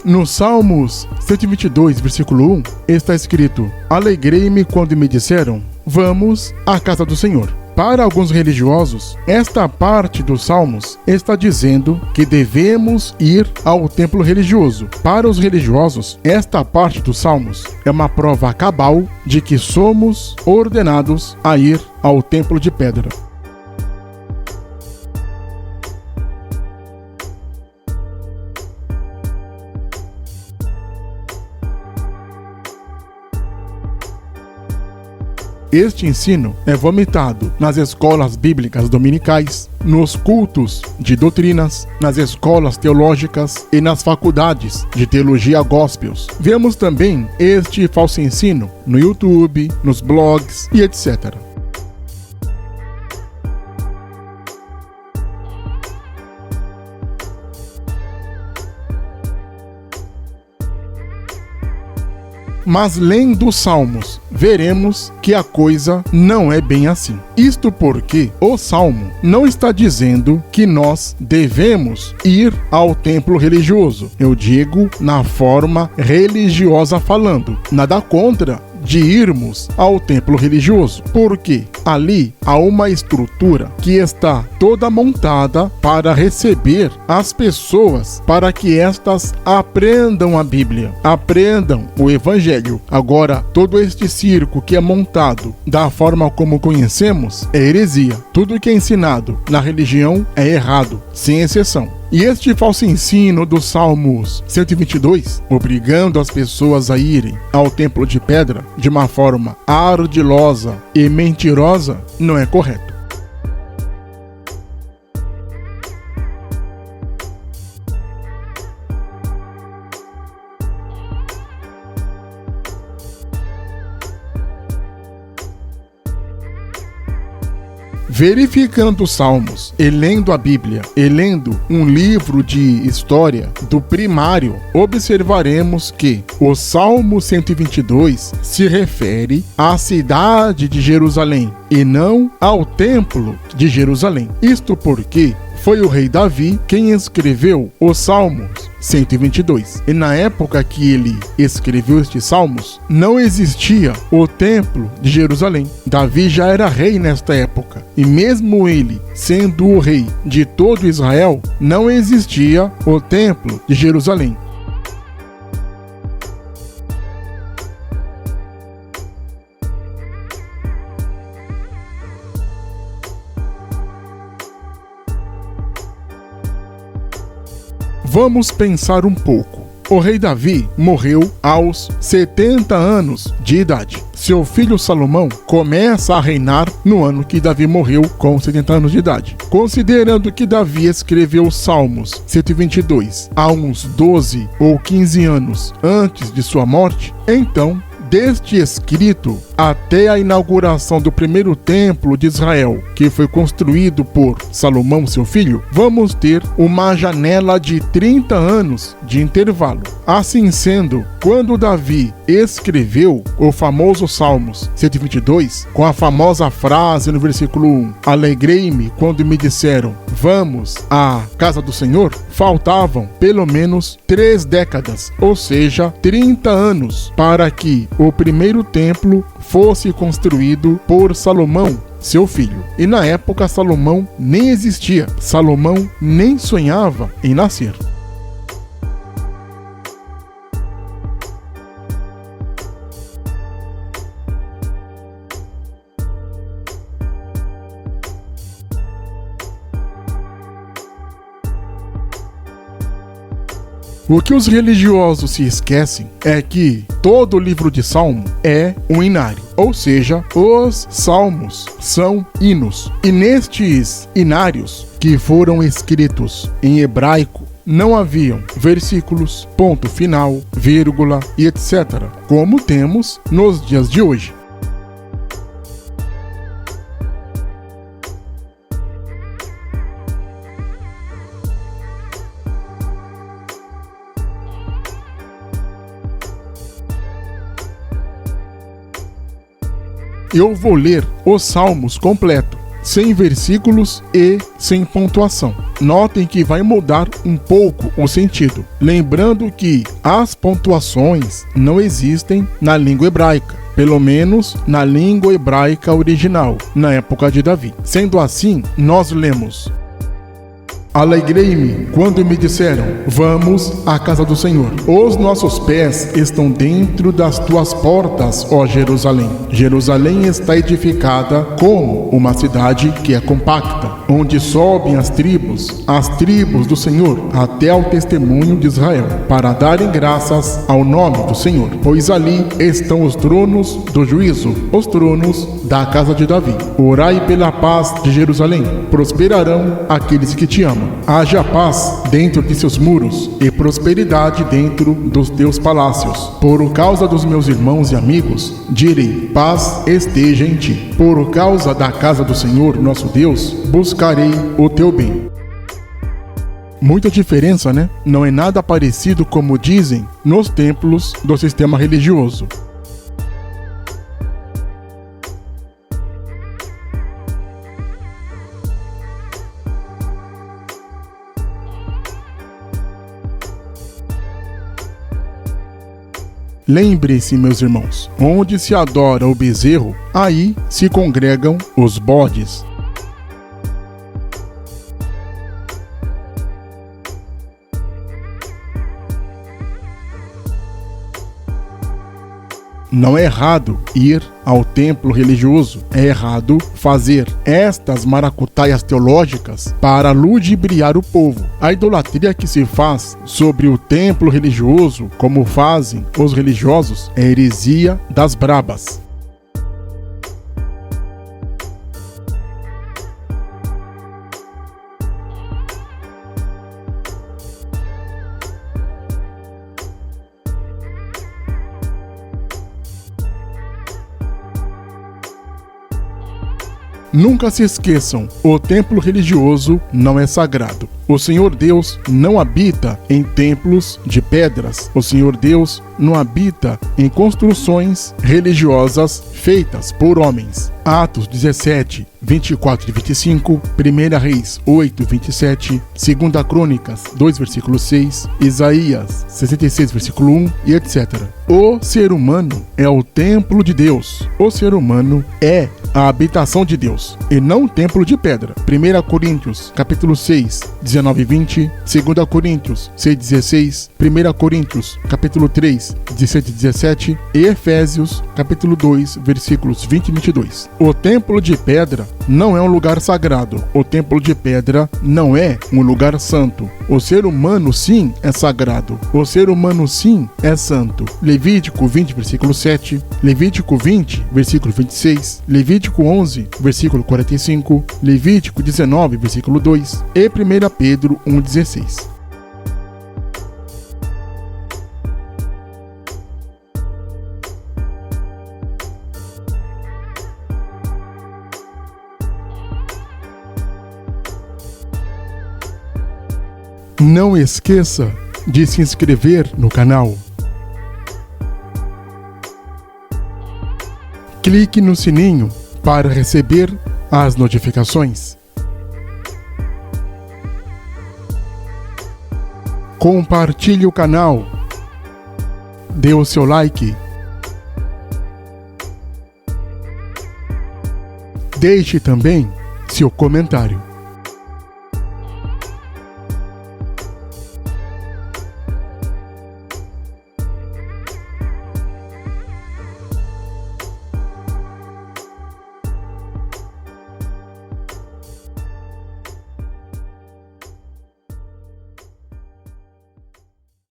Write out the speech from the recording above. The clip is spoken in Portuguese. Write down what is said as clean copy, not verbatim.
No Salmos 122, versículo 1, está escrito: Alegrei-me quando me disseram, vamos à casa do Senhor. Para alguns religiosos, esta parte dos Salmos está dizendo que devemos ir ao templo religioso. Para os religiosos, esta parte dos Salmos é uma prova cabal de que somos ordenados a ir ao templo de pedra. Este ensino é vomitado nas escolas bíblicas dominicais, nos cultos de doutrinas, nas escolas teológicas e nas faculdades de teologia gospels. Vemos também este falso ensino no YouTube, nos blogs e etc. Mas lendo os Salmos, veremos que a coisa não é bem assim. Isto porque o Salmo não está dizendo que nós devemos ir ao templo religioso. Eu digo na forma religiosa falando. Nada contra de irmos ao templo religioso, porque ali há uma estrutura que está toda montada para receber as pessoas, para que estas aprendam a Bíblia, aprendam o Evangelho. Agora, todo este circo que é montado da forma como conhecemos é heresia. Tudo que é ensinado na religião é errado, sem exceção. E este falso ensino dos Salmos 122, obrigando as pessoas a irem ao templo de pedra de uma forma ardilosa e mentirosa, não é correto. Verificando os Salmos, e lendo a Bíblia, e lendo um livro de história do primário, observaremos que o Salmo 122 se refere à cidade de Jerusalém, e não ao templo de Jerusalém. Isto porque foi o rei Davi quem escreveu os Salmos 122. E na época que ele escreveu estes salmos, não existia o templo de Jerusalém. Davi já era rei nesta época. E mesmo ele sendo o rei de todo Israel, não existia o templo de Jerusalém. Vamos pensar um pouco. O rei Davi morreu aos 70 anos de idade. Seu filho Salomão começa a reinar no ano que Davi morreu, com 70 anos de idade. Considerando que Davi escreveu os Salmos 122 há uns 12 ou 15 anos antes de sua morte, então, deste escrito até a inauguração do primeiro templo de Israel, que foi construído por Salomão, seu filho, vamos ter uma janela de 30 anos de intervalo. Assim sendo, quando Davi escreveu o famoso Salmos 122, com a famosa frase no versículo 1, Alegrei-me quando me disseram, vamos à casa do Senhor, faltavam pelo menos 3 décadas, ou seja, 30 anos, para que o primeiro templo fosse construído por Salomão, seu filho. E na época Salomão nem existia, Salomão nem sonhava em nascer. O que os religiosos se esquecem é que todo o livro de Salmo é um inário, ou seja, os salmos são hinos. E nestes inários, que foram escritos em hebraico, não haviam versículos, ponto final, vírgula e etc., como temos nos dias de hoje. Eu vou ler os Salmos completo. sem versículos e sem pontuação. Notem que vai mudar um pouco o sentido, lembrando que as pontuações não existem na língua hebraica, pelo menos na língua hebraica original, na época de Davi. Sendo assim, nós lemos: Alegrei-me quando me disseram, vamos à casa do Senhor. Os nossos pés estão dentro das tuas portas, ó Jerusalém. Jerusalém está edificada como uma cidade que é compacta, onde sobem as tribos do Senhor, até ao testemunho de Israel, para darem graças ao nome do Senhor. Pois ali estão os tronos do juízo, os tronos da casa de Davi. Orai pela paz de Jerusalém. Prosperarão aqueles que te amam. Haja paz dentro de seus muros e prosperidade dentro dos teus palácios. Por causa dos meus irmãos e amigos, direi, paz esteja em ti. Por causa da casa do Senhor, nosso Deus, buscarei o teu bem. Muita diferença, né? Não é nada parecido como dizem nos templos do sistema religioso. Lembre-se, meus irmãos, onde se adora o bezerro, aí se congregam os bodes. Não é errado ir ao templo religioso, é errado fazer estas maracutaias teológicas para ludibriar o povo. A idolatria que se faz sobre o templo religioso, como fazem os religiosos, é heresia das brabas. Nunca se esqueçam, o templo religioso não é sagrado. O Senhor Deus não habita em templos de pedras. O Senhor Deus não habita em construções religiosas feitas por homens. Atos 17, 24 e 25, 1 Reis 8, 27, 2 Crônicas 2, versículo 6, Isaías 66, versículo 1 e etc. O ser humano é o templo de Deus. O ser humano é a habitação de Deus e não um templo de pedra. 1 Coríntios capítulo 6, 19 e 20, 2 Coríntios 6, 16, 1 Coríntios capítulo 3, 17 e 17 e Efésios capítulo 2, versículos 20 e 22. O templo de pedra não é um lugar sagrado. O templo de pedra não é um lugar santo. O ser humano sim é sagrado. O ser humano sim é santo. Levítico 20, versículo 7, Levítico 20, versículo 26, Levítico 11, versículo 45, Levítico 19, versículo 2 e 1 Pedro 1,16. Não esqueça de se inscrever no canal. Clique no sininho para receber as notificações. Compartilhe o canal. Dê o seu like. Deixe também seu comentário.